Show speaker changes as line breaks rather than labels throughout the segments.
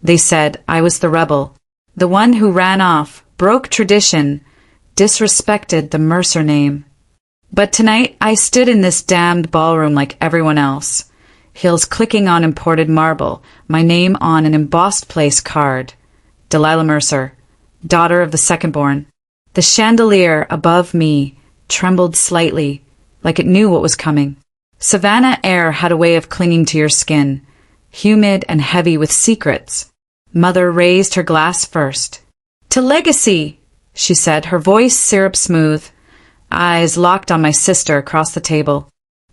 They said I was the rebel, the one who ran off, broke tradition, disrespected the Mercer name. But tonight I stood in this damned ballroom like everyone else, heels clicking on imported marble, my name on an embossed place card. Delilah Mercer, daughter of the second-born. The chandelier above me trembled slightly, like it knew what was coming. Savannah air had a way of clinging to your skin, humid and heavy with secrets. Mother raised her glass first. "To legacy," she said, her voice syrup-smooth, eyes locked on my sister across the table.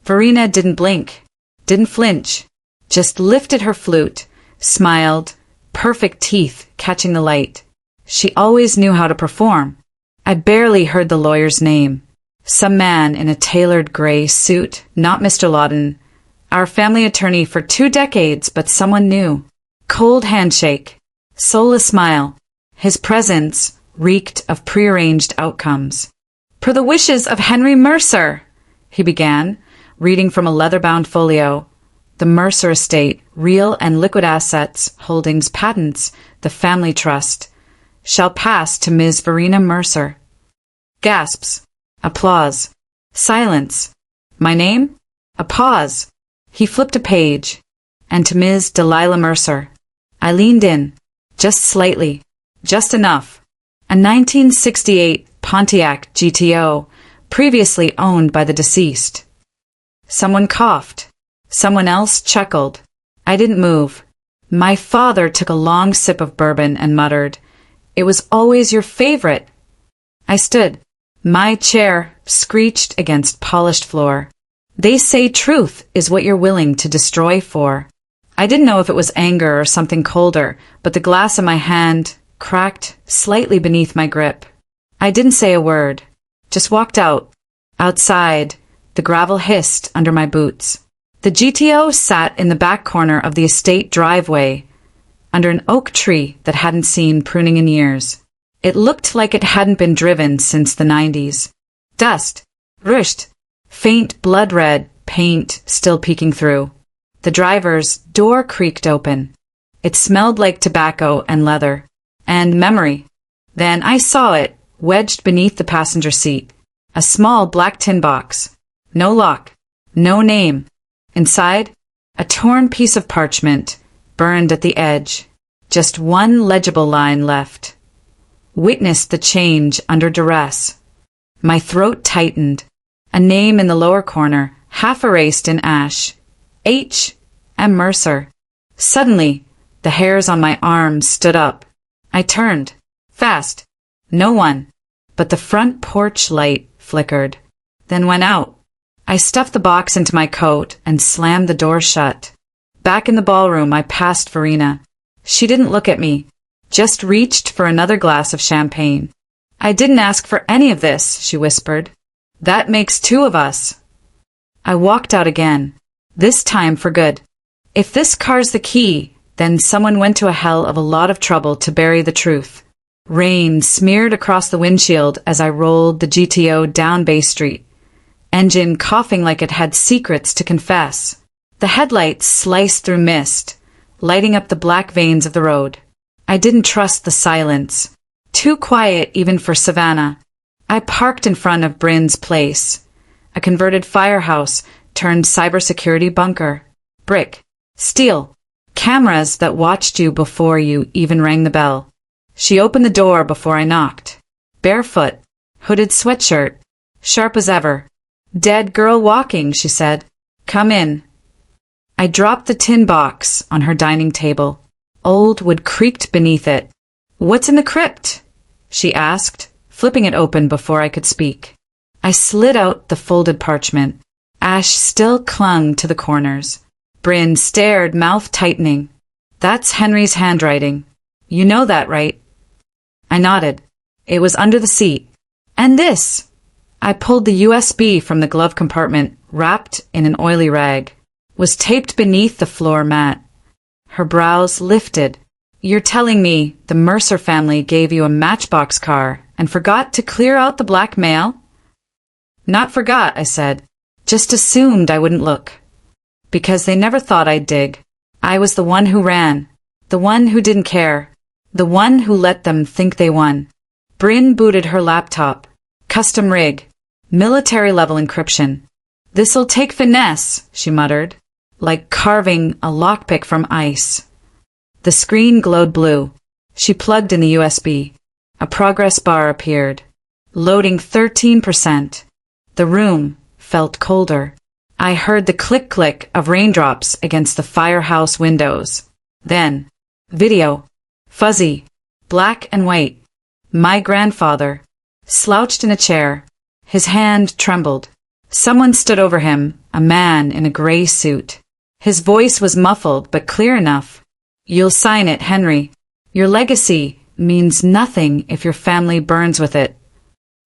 Verena didn't blink, didn't flinch, just lifted her flute, smiled, perfect teeth catching the light. She always knew how to perform. I barely heard the lawyer's name. Some man in a tailored gray suit, not Mr. Lawton, our family attorney for 2 decades, but someone new. Cold handshake, soulless smile. His presence reeked of prearranged outcomes. "Per the wishes of Henry Mercer," he began, reading from a leather-bound folio. "The Mercer estate, real and liquid assets, holdings, patents, the family trust, shall pass to Ms. Verena Mercer." Gasps. Applause. Silence. My name? A pause. He flipped a page. "And to Ms. Delilah Mercer." I leaned in. Just slightly. Just enough. A 1968 Pontiac GTO, previously owned by the deceased. Someone coughed. Someone else chuckled. I didn't move. My father took a long sip of bourbon and muttered, "It was always your favorite." I stood. My chair screeched against polished floor. They say truth is what you're willing to destroy for. I didn't know if it was anger or something colder, but the glass in my hand cracked slightly beneath my grip. I didn't say a word, just walked out. Outside, the gravel hissed under my boots. The GTO sat in the back corner of the estate driveway, under an oak tree that hadn't seen pruning in years. It looked like it hadn't been driven since the 90s. Dust, rushed, faint blood-red paint still peeking through. The driver's door creaked open. It smelled like tobacco and leather, and memory. Then I saw it, wedged beneath the passenger seat. A small black tin box. No lock. No name. Inside, a torn piece of parchment, burned at the edge. Just one legible line left. Witnessed the change under duress. My throat tightened. A name in the lower corner, half erased in ash. H. M. Mercer. Suddenly, the hairs on my arms stood up. I turned. Fast. No one. But the front porch light flickered, then went out. I stuffed the box into my coat and slammed the door shut. Back in the ballroom, I passed Verena. She didn't look at me, just reached for another glass of champagne. "I didn't ask for any of this," she whispered. "That makes 2 of us." I walked out again, this time for good. If this car's the key, then someone went to a hell of a lot of trouble to bury the truth. Rain smeared across the windshield as I rolled the GTO down Bay Street, engine coughing like it had secrets to confess. The headlights sliced through mist, lighting up the black veins of the road. I didn't trust the silence. Too quiet even for Savannah. I parked in front of Bryn's place, a converted firehouse turned cybersecurity bunker. Brick, steel, cameras that watched you before you even rang the bell. She opened the door before I knocked. Barefoot, hooded sweatshirt, sharp as ever. "Dead girl walking," she said. "Come in." I dropped the tin box on her dining table. Old wood creaked beneath it. "What's in the crypt?" she asked, flipping it open before I could speak. I slid out the folded parchment. Ash still clung to the corners. Bryn stared, mouth tightening. "That's Henry's handwriting. You know that, right?" I nodded. It was under the seat. "And this?" I pulled the USB from the glove compartment, wrapped in an oily rag. Was taped beneath the floor mat. Her brows lifted. "You're telling me the Mercer family gave you a Matchbox car and forgot to clear out the black mail?" "Not forgot," I said. "Just assumed I wouldn't look. Because they never thought I'd dig. I was the one who ran. The one who didn't care. The one who let them think they won. Bryn booted her laptop. Custom rig. Military-level encryption. "This'll take finesse," she muttered. "Like carving a lockpick from ice." The screen glowed blue. She plugged in the USB. A progress bar appeared. Loading 13%. The room felt colder. I heard the click-click of raindrops against the firehouse windows. Then, video. Fuzzy. Black and white. My grandfather. Slouched in a chair. His hand trembled. Someone stood over him, a man in a gray suit. His voice was muffled but clear enough. "You'll sign it, Henry. Your legacy means nothing if your family burns with it."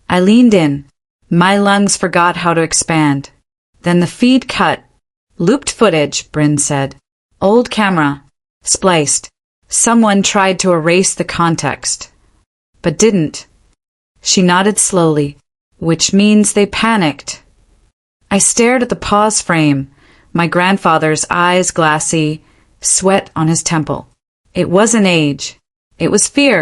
I leaned in. My lungs forgot how to expand. Then the feed cut. "Looped footage," Bryn said. "Old camera. Spliced. Someone tried to erase the context. But didn't." She nodded slowly. "Which means they panicked." I stared at the pause frame, my grandfather's eyes glassy, sweat on his temple. It wasn't age. It was fear.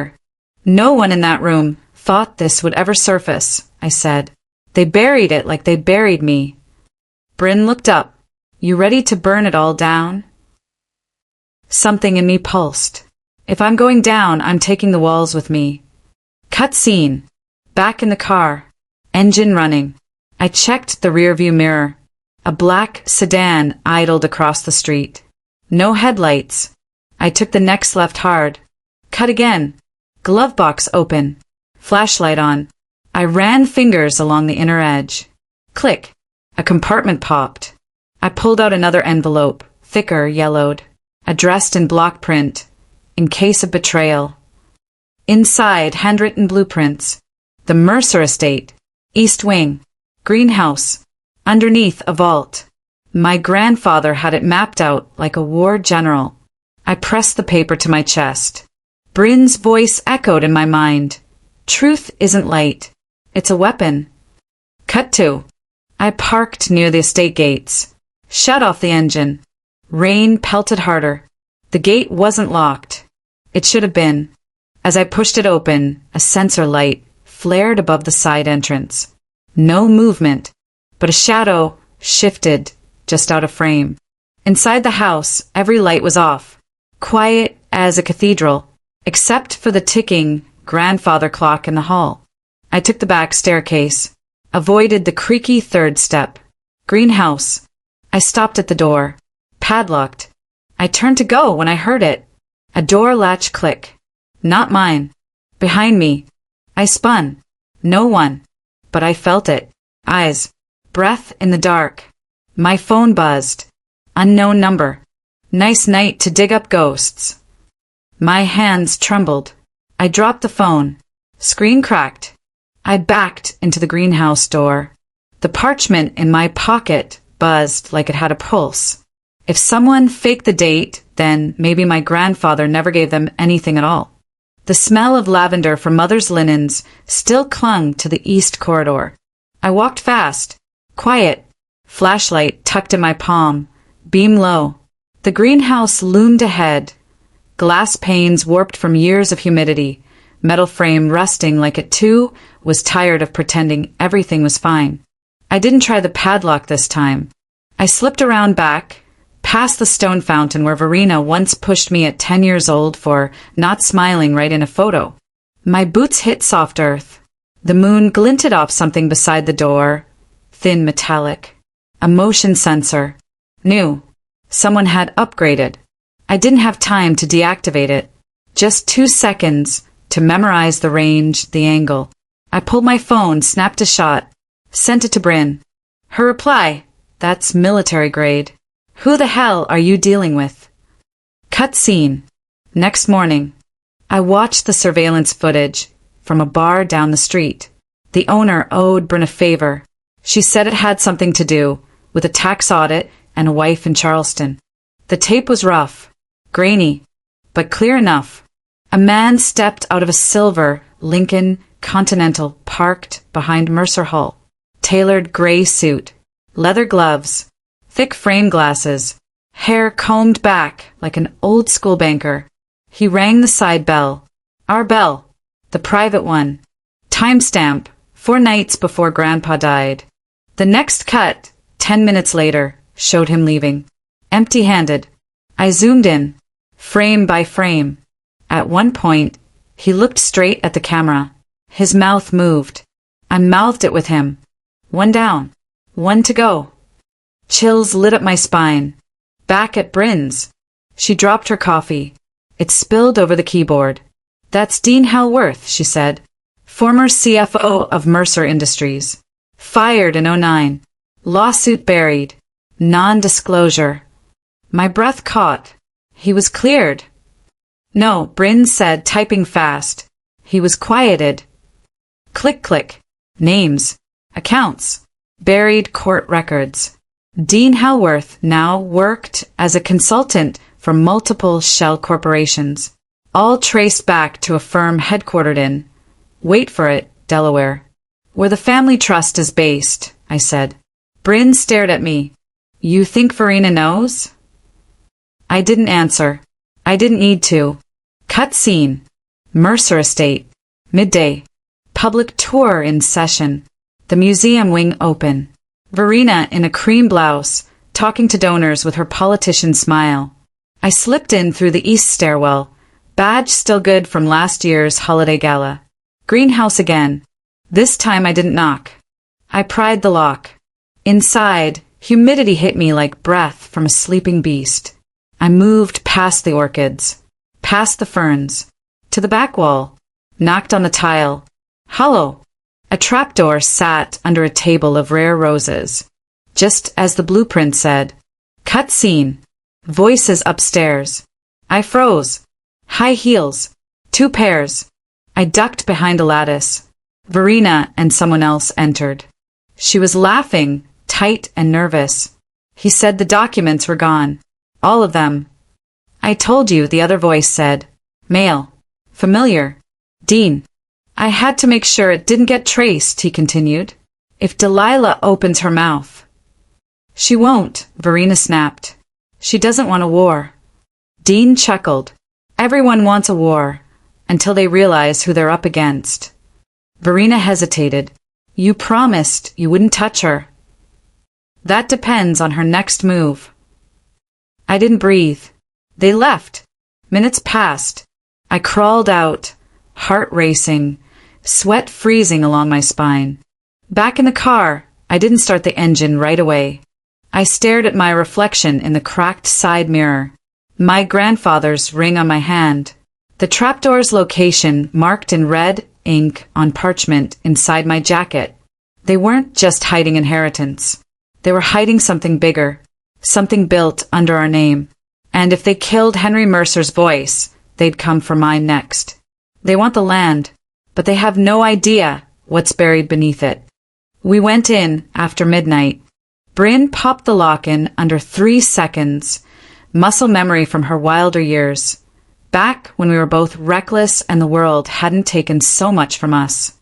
"No one in that room thought this would ever surface," I said. "They buried it like they buried me." Bryn looked up. "You ready to burn it all down?" Something in me pulsed. If I'm going down, I'm taking the walls with me. Cut scene. Back in the car. Engine running. I checked the rearview mirror. A black sedan idled across the street. No headlights. I took the next left hard. Cut again. Glove box open. Flashlight on. I ran fingers along the inner edge. Click. A compartment popped. I pulled out another envelope, thicker, yellowed, addressed in block print, in case of betrayal. Inside, handwritten blueprints. The Mercer estate. East wing. Greenhouse. Underneath, a vault. My grandfather had it mapped out like a war general. I pressed the paper to my chest. Bryn's voice echoed in my mind. "Truth isn't light. It's a weapon." Cut to. I parked near the estate gates. Shut off the engine. Rain pelted harder. The gate wasn't locked. It should have been. As I pushed it open, a sensor light flared above the side entrance. No movement, but a shadow shifted just out of frame. Inside the house, every light was off, quiet as a cathedral, except for the ticking grandfather clock in the hall. I took the back staircase, avoided the creaky third step. Greenhouse. I stopped at the door. Padlocked. I turned to go when I heard it. A door latch click. Not mine. Behind me. I spun. No one. But I felt it. Eyes. Breath in the dark. My phone buzzed. Unknown number. Nice night to dig up ghosts. My hands trembled. I dropped the phone. Screen cracked. I backed into the greenhouse door. The parchment in my pocket buzzed like it had a pulse. If someone faked the date, then maybe my grandfather never gave them anything at all. The smell of lavender from Mother's linens still clung to the east corridor. I walked fast, quiet, flashlight tucked in my palm, beam low. The greenhouse loomed ahead. Glass panes warped from years of humidity, metal frame rusting like it too was tired of pretending everything was fine. I didn't try the padlock this time. I slipped around back, past the stone fountain where Verena once pushed me at 10 years old for not smiling right in a photo. My boots hit soft earth. The moon glinted off something beside the door, thin metallic. A motion sensor. New. Someone had upgraded. I didn't have time to deactivate it. Just 2 seconds to memorize the range, the angle. I pulled my phone, snapped a shot, sent it to Bryn. Her reply, "That's military grade. Who the hell are you dealing with?" Cut scene. Next morning. I watched the surveillance footage from a bar down the street. The owner owed Bryn a favor. She said it had something to do with a tax audit and a wife in Charleston. The tape was rough, grainy, but clear enough. A man stepped out of a silver Lincoln Continental parked behind Mercer Hall. Tailored gray suit, leather gloves, thick frame glasses, hair combed back like an old-school banker. He rang the side bell. Our bell. The private one. Timestamp, 4 nights before Grandpa died. The next cut, 10 minutes later, showed him leaving. Empty-handed. I zoomed in, frame by frame. At one point, he looked straight at the camera. His mouth moved. I mouthed it with him. 1 down. 1 to go. Chills lit up my spine. Back at Bryn's. She dropped her coffee. It spilled over the keyboard. That's Dean Halworth, she said. Former CFO of Mercer Industries. Fired in '09. Lawsuit buried. Non-disclosure. My breath caught. He was cleared. No, Bryn said, typing fast. He was quieted. Click, click. Names. Accounts. Buried court records. Dean Halworth now worked as a consultant for multiple shell corporations, all traced back to a firm headquartered in, wait for it, Delaware, where the family trust is based, I said. Bryn stared at me. You think Verena knows? I didn't answer. I didn't need to. Cut scene. Mercer Estate. Midday. Public tour in session. The museum wing open. Verena in a cream blouse, talking to donors with her politician smile. I slipped in through the east stairwell, badge still good from last year's holiday gala. Greenhouse again. This time I didn't knock. I pried the lock. Inside, humidity hit me like breath from a sleeping beast. I moved past the orchids, past the ferns, to the back wall, knocked on the tile. Hollow. A trapdoor sat under a table of rare roses, just as the blueprint said. Cut scene. Voices upstairs. I froze. High heels. 2 pairs. I ducked behind a lattice. Verena and someone else entered. She was laughing, tight and nervous. He said the documents were gone. All of them. I told you, the other voice said. Male. Familiar. Dean. I had to make sure it didn't get traced, he continued. If Delilah opens her mouth. She won't, Verena snapped. She doesn't want a war. Dean chuckled. Everyone wants a war, until they realize who they're up against. Verena hesitated. You promised you wouldn't touch her. That depends on her next move. I didn't breathe. They left. Minutes passed. I crawled out, heart racing, sweat freezing along my spine. Back in the car, I didn't start the engine right away. I stared at my reflection in the cracked side mirror. My grandfather's ring on my hand. The trapdoor's location marked in red ink on parchment inside my jacket. They weren't just hiding inheritance. They were hiding something bigger, something built under our name. And if they killed Henry Mercer's voice, they'd come for mine next. They want the land, but they have no idea what's buried beneath it. We went in after midnight. Bryn popped the lock in under 3 seconds, muscle memory from her wilder years, back when we were both reckless and the world hadn't taken so much from us.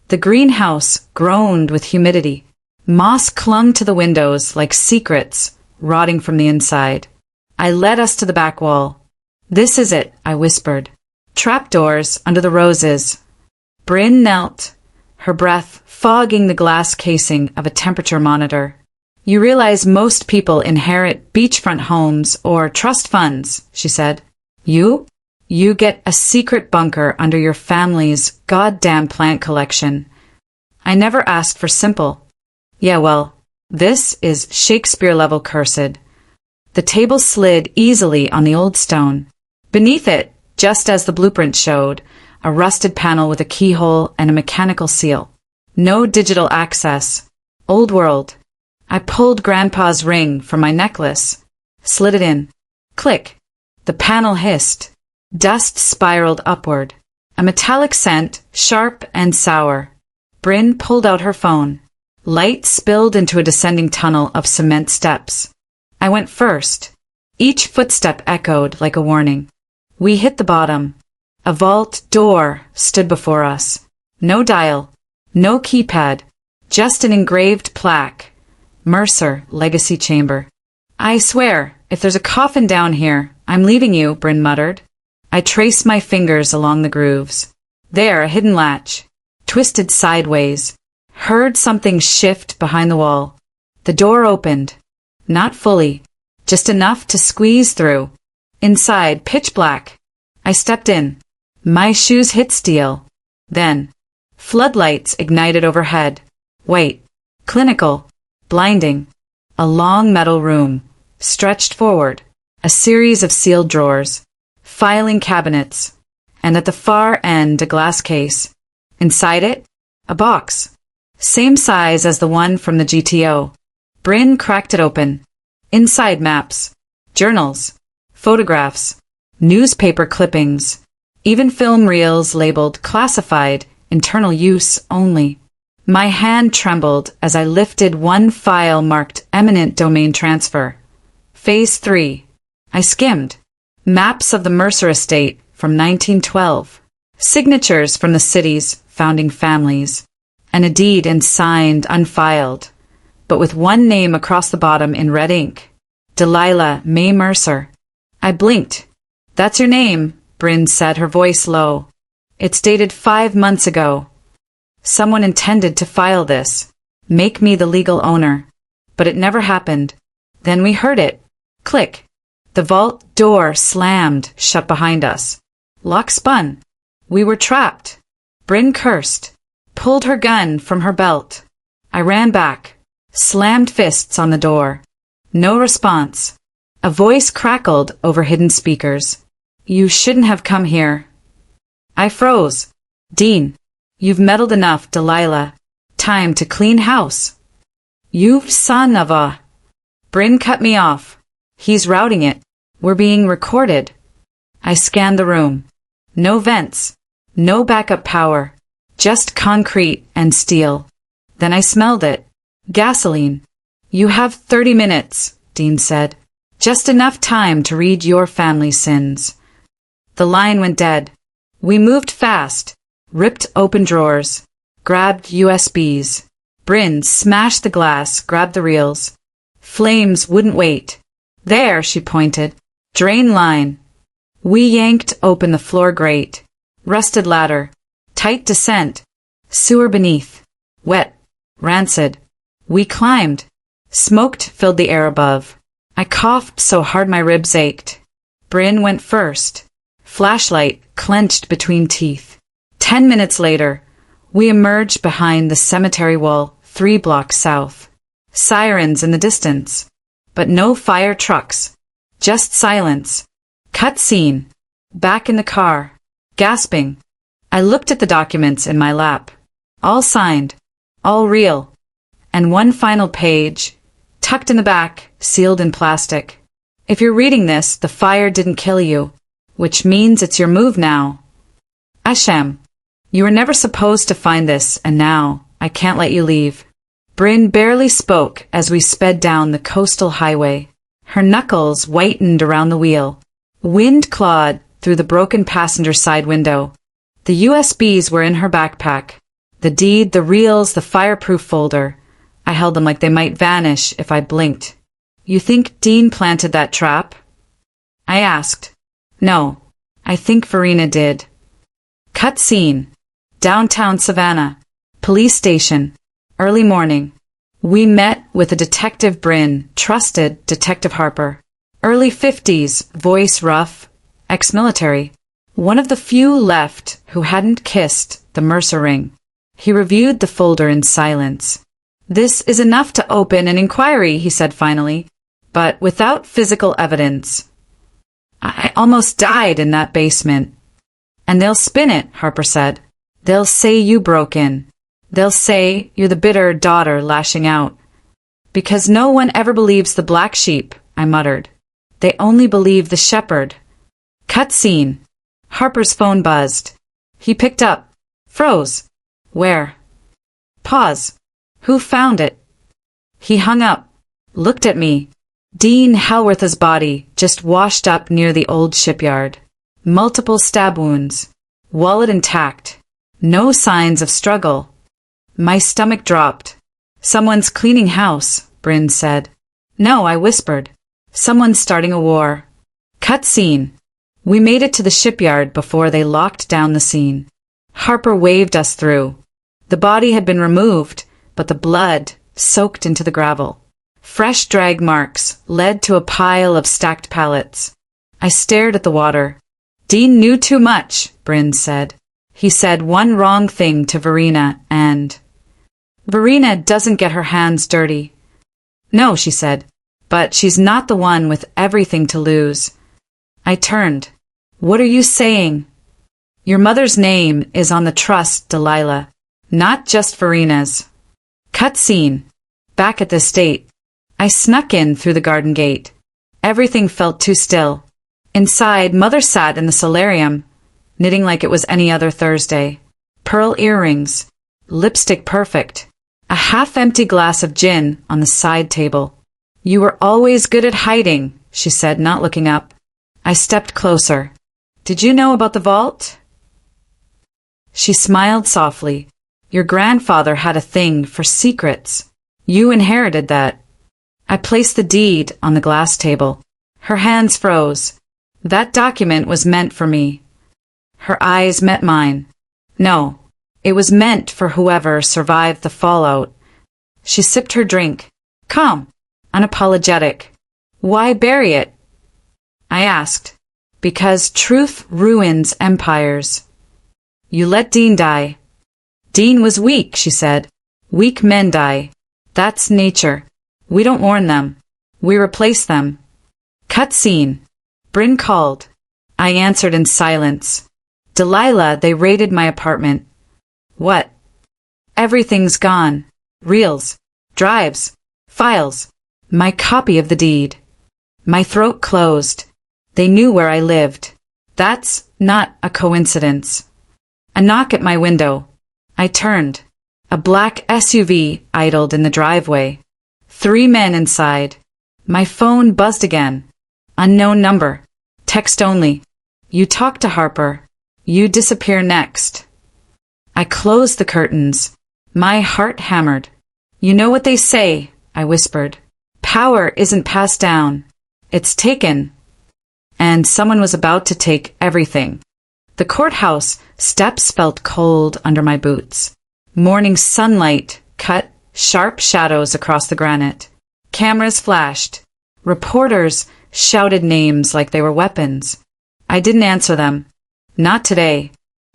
The greenhouse groaned with humidity. Moss clung to the windows like secrets, rotting from the inside. I led us to the back wall. This is it, I whispered. Trapdoors under the roses. Bryn knelt, her breath fogging the glass casing of a temperature monitor. You realize most people inherit beachfront homes or trust funds, she said. You get a secret bunker under your family's goddamn plant collection. I never asked for simple. Yeah, well, this is Shakespeare-level cursed. The table slid easily on the old stone. Beneath it, just as the blueprint showed, a rusted panel with a keyhole and a mechanical seal. No digital access. Old world. I pulled Grandpa's ring from my necklace, slid it in. Click. The panel hissed. Dust spiraled upward. A metallic scent, sharp and sour. Bryn pulled out her phone. Light spilled into a descending tunnel of cement steps. I went first. Each footstep echoed like a warning. We hit the bottom. A vault door stood before us. No dial. No keypad. Just an engraved plaque. Mercer Legacy Chamber. I swear, if there's a coffin down here, I'm leaving you, Bryn muttered. I traced my fingers along the grooves. There, a hidden latch. Twisted sideways. Heard something shift behind the wall. The door opened. Not fully. Just enough to squeeze through. Inside, pitch black. I stepped in. My shoes hit steel. Then, floodlights ignited overhead. White. Clinical. Blinding. A long metal room. Stretched forward. A series of sealed drawers. Filing cabinets. And at the far end, a glass case. Inside it, a box. Same size as the one from the GTO. Bryn cracked it open. Inside maps. Journals. Photographs. Newspaper clippings. Even film reels labeled classified, internal use only. My hand trembled as I lifted one file marked eminent domain transfer. Phase 3. I skimmed. Maps of the Mercer estate from 1912. Signatures from the city's founding families. And a deed signed unfiled, but with one name across the bottom in red ink. Delilah May Mercer. I blinked. That's your name, Bryn said, her voice low. It's dated 5 months ago. Someone intended to file this, make me the legal owner. But it never happened. Then we heard it. Click. The vault door slammed shut behind us. Lock spun. We were trapped. Bryn cursed. Pulled her gun from her belt. I ran back. Slammed fists on the door. No response. A voice crackled over hidden speakers. You shouldn't have come here. I froze. Dean. You've meddled enough, Delilah. Time to clean house. You son of a... Bryn cut me off. He's routing it. We're being recorded. I scanned the room. No vents. No backup power. Just concrete and steel. Then I smelled it. Gasoline. You have 30 minutes, Dean said. Just enough time to read your family's sins. The line went dead. We moved fast. Ripped open drawers. Grabbed USBs. Bryn smashed the glass, grabbed the reels. Flames wouldn't wait. There, she pointed. Drain line. We yanked open the floor grate. Rusted ladder. Tight descent. Sewer beneath. Wet. Rancid. We climbed. Smoked filled the air above. I coughed so hard my ribs ached. Bryn went first. Flashlight clenched between teeth. 10 minutes later, we emerged behind the cemetery wall 3 blocks south. Sirens in the distance. But no fire trucks. Just silence. Cut scene. Back in the car. Gasping. I looked at the documents in my lap. All signed. All real. And one final page, tucked in the back, sealed in plastic. If you're reading this, the fire didn't kill you, which means it's your move now. Ashem, you were never supposed to find this, and now I can't let you leave. Bryn barely spoke as we sped down the coastal highway. Her knuckles whitened around the wheel. Wind clawed through the broken passenger side window. The USBs were in her backpack. The deed, the reels, the fireproof folder. I held them like they might vanish if I blinked. You think Dean planted that trap? I asked. No, I think Farina did. Cut scene. Downtown Savannah. Police station. Early morning. We met with a Detective Bryn, trusted Detective Harper. Early 50s, voice rough, ex-military. One of the few left who hadn't kissed the Mercer ring. He reviewed the folder in silence. This is enough to open an inquiry, he said finally, but without physical evidence. I almost died in that basement. And they'll spin it, Harper said. They'll say you broke in. They'll say you're the bitter daughter lashing out. Because no one ever believes the black sheep, I muttered. They only believe the shepherd. Cut scene. Harper's phone buzzed. He picked up. Froze. Where? Pause. Who found it? He hung up. Looked at me. Dean Helworth's body just washed up near the old shipyard. Multiple stab wounds. Wallet intact. No signs of struggle. My stomach dropped. Someone's cleaning house, Bryn said. No, I whispered. Someone's starting a war. Cut scene. We made it to the shipyard before they locked down the scene. Harper waved us through. The body had been removed, but the blood soaked into the gravel. Fresh drag marks led to a pile of stacked pallets. I stared at the water. Dean knew too much, Bryn said. He said one wrong thing to Verena and... Verena doesn't get her hands dirty. No, she said, but she's not the one with everything to lose. I turned. What are you saying? Your mother's name is on the trust, Delilah, not just Verena's. Cut scene. Back at the estate. I snuck in through the garden gate. Everything felt too still. Inside, Mother sat in the solarium, knitting like it was any other Thursday. Pearl earrings. Lipstick perfect. A half-empty glass of gin on the side table. You were always good at hiding, she said, not looking up. I stepped closer. Did you know about the vault? She smiled softly. Your grandfather had a thing for secrets. You inherited that. I placed the deed on the glass table. Her hands froze. That document was meant for me. Her eyes met mine. No, it was meant for whoever survived the fallout. She sipped her drink. Calm, unapologetic. Why bury it? I asked. Because truth ruins empires. You let Dean die. Dean was weak, she said. Weak men die. That's nature. We don't warn them. We replace them. Cut scene. Bryn called. I answered in silence. Delilah, they raided my apartment. What? Everything's gone. Reels, drives, files, my copy of the deed. My throat closed. They knew where I lived. That's not a coincidence. A knock at my window. I turned. A black SUV idled in the driveway. 3 men inside. My phone buzzed again. Unknown number. Text only. You talk to Harper. You disappear next. I closed the curtains. My heart hammered. You know what they say, I whispered. Power isn't passed down. It's taken. And someone was about to take everything. The courthouse steps felt cold under my boots. Morning sunlight cut sharp shadows across the granite. Cameras flashed. Reporters shouted names like they were weapons. I didn't answer them. Not today.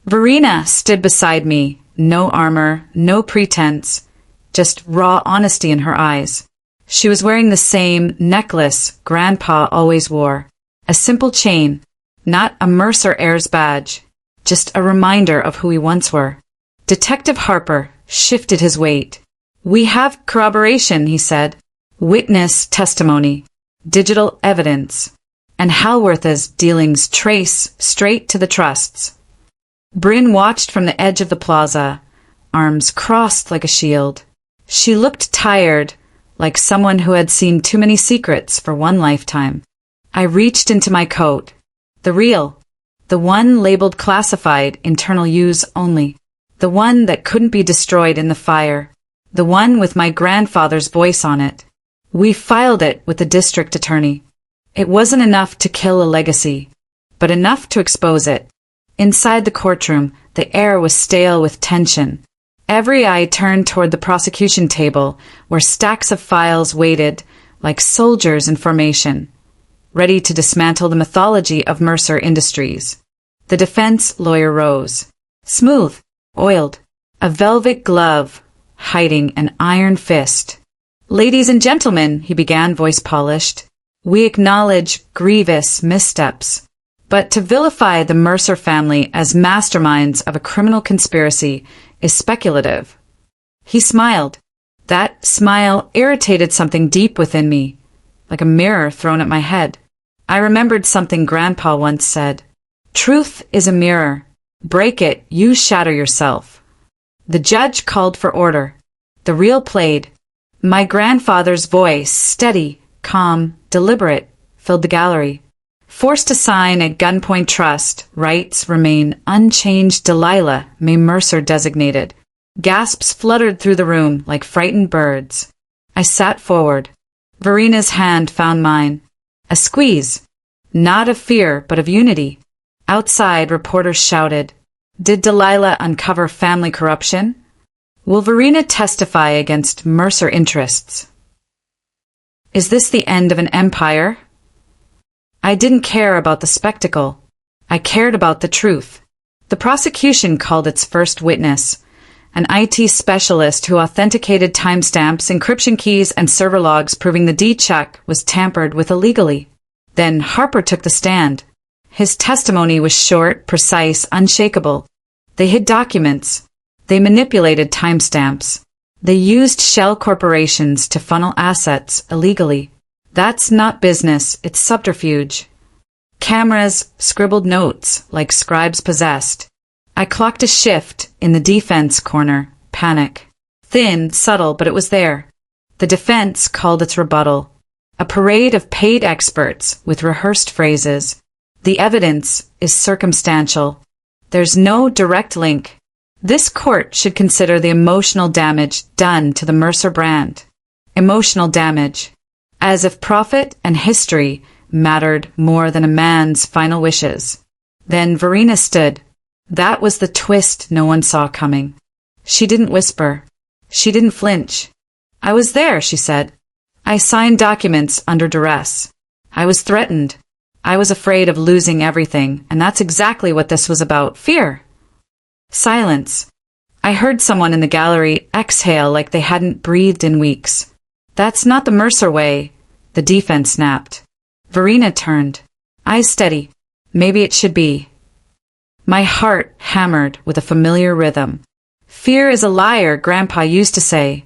Verena stood beside me. No armor, no pretense, just raw honesty in her eyes. She was wearing the same necklace Grandpa always wore. A simple chain, not a Mercer Heirs badge, just a reminder of who we once were. Detective Harper shifted his weight. We have corroboration, he said. Witness testimony. Digital evidence. And Halworth's dealings trace straight to the trusts. Bryn watched from the edge of the plaza, arms crossed like a shield. She looked tired, like someone who had seen too many secrets for one lifetime. I reached into my coat. The real. The one labeled classified, internal use only. The one that couldn't be destroyed in the fire. The one with my grandfather's voice on it. We filed it with the district attorney. It wasn't enough to kill a legacy, but enough to expose it. Inside the courtroom, the air was stale with tension. Every eye turned toward the prosecution table, where stacks of files waited, like soldiers in formation, ready to dismantle the mythology of Mercer Industries. The defense lawyer rose. Smooth, oiled, a velvet glove, hiding an iron fist. Ladies and gentlemen, he began, voice polished, we acknowledge grievous missteps. But to vilify the Mercer family as masterminds of a criminal conspiracy is speculative. He smiled. That smile irritated something deep within me, like a mirror thrown at my head. I remembered something Grandpa once said. Truth is a mirror. Break it, you shatter yourself. The judge called for order. The reel played. My grandfather's voice, steady, calm, deliberate, filled the gallery. Forced to sign a gunpoint trust, rights remain unchanged. Delilah, May Mercer designated. Gasps fluttered through the room like frightened birds. I sat forward. Verena's hand found mine. A squeeze. Not of fear, but of unity. Outside, reporters shouted, "Did Delilah uncover family corruption? Will Verena testify against Mercer interests? Is this the end of an empire?" I didn't care about the spectacle. I cared about the truth. The prosecution called its first witness, an IT specialist who authenticated timestamps, encryption keys, and server logs proving the D-check was tampered with illegally. Then Harper took the stand. His testimony was short, precise, unshakable. They hid documents. They manipulated timestamps. They used shell corporations to funnel assets illegally. That's not business, it's subterfuge. Cameras scribbled notes like scribes possessed. I clocked a shift in the defense corner, panic. Thin, subtle, but it was there. The defense called its rebuttal. A parade of paid experts with rehearsed phrases. The evidence is circumstantial. There's no direct link. This court should consider the emotional damage done to the Mercer brand. Emotional damage. As if profit and history mattered more than a man's final wishes. Then Verena stood. That was the twist no one saw coming. She didn't whisper. She didn't flinch. "I was there," she said. "I signed documents under duress. I was threatened. I was afraid of losing everything, and that's exactly what this was about. Fear." Silence. I heard someone in the gallery exhale like they hadn't breathed in weeks. "That's not the Mercer way," the defense snapped. Verena turned. Eyes steady. "Maybe it should be." My heart hammered with a familiar rhythm. Fear is a liar, Grandpa used to say.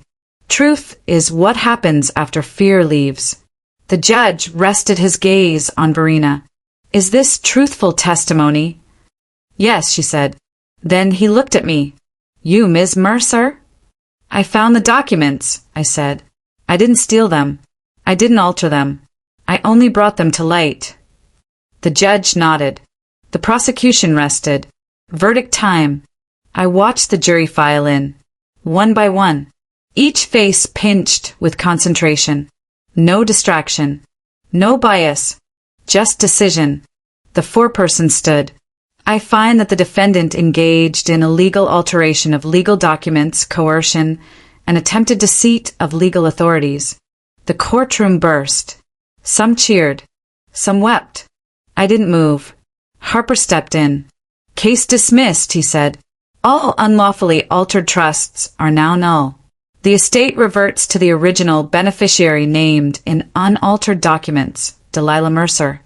Truth is what happens after fear leaves. The judge rested his gaze on Verena. "Is this truthful testimony?" "Yes," she said. Then he looked at me. "You, Ms. Mercer?" "I found the documents," I said. "I didn't steal them. I didn't alter them. I only brought them to light." The judge nodded. The prosecution rested. Verdict time. I watched the jury file in, one by one, each face pinched with concentration. No distraction. No bias. Just decision. The foreperson stood. "I find that the defendant engaged in illegal alteration of legal documents, coercion, and attempted deceit of legal authorities." The courtroom burst. Some cheered. Some wept. I didn't move. Harper stepped in. "Case dismissed," he said. "All unlawfully altered trusts are now null. The estate reverts to the original beneficiary named in unaltered documents, Delilah Mercer."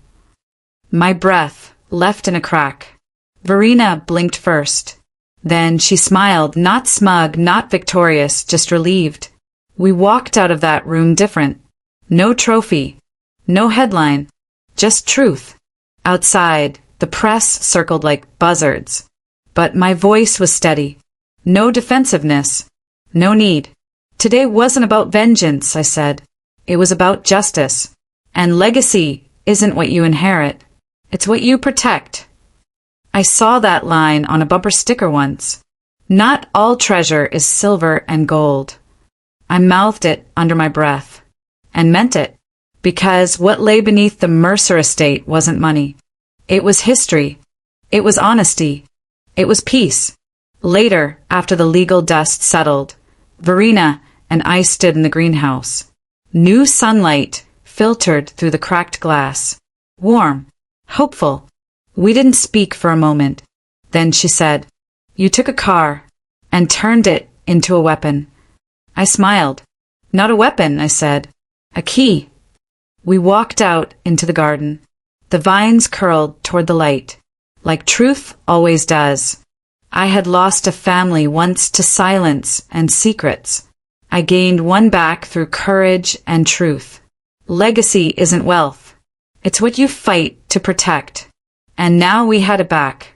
My breath left in a crack. Verena blinked first. Then she smiled, not smug, not victorious, just relieved. We walked out of that room different. No trophy. No headline. Just truth. Outside, the press circled like buzzards. But my voice was steady. No defensiveness. No need. Today wasn't about vengeance, I said. It was about justice. And legacy isn't what you inherit. It's what you protect. I saw that line on a bumper sticker once. Not all treasure is silver and gold. I mouthed it under my breath. And meant it. Because what lay beneath the Mercer estate wasn't money. It was history. It was honesty. It was peace. Later, after the legal dust settled, Verena and I stood in the greenhouse. New sunlight filtered through the cracked glass. Warm. Hopeful. We didn't speak for a moment. Then she said, "You took a car and turned it into a weapon." I smiled. "Not a weapon," I said. "A key." We walked out into the garden. The vines curled toward the light, like truth always does. I had lost a family once to silence and secrets. I gained one back through courage and truth. Legacy isn't wealth. It's what you fight to protect. And now we had it back.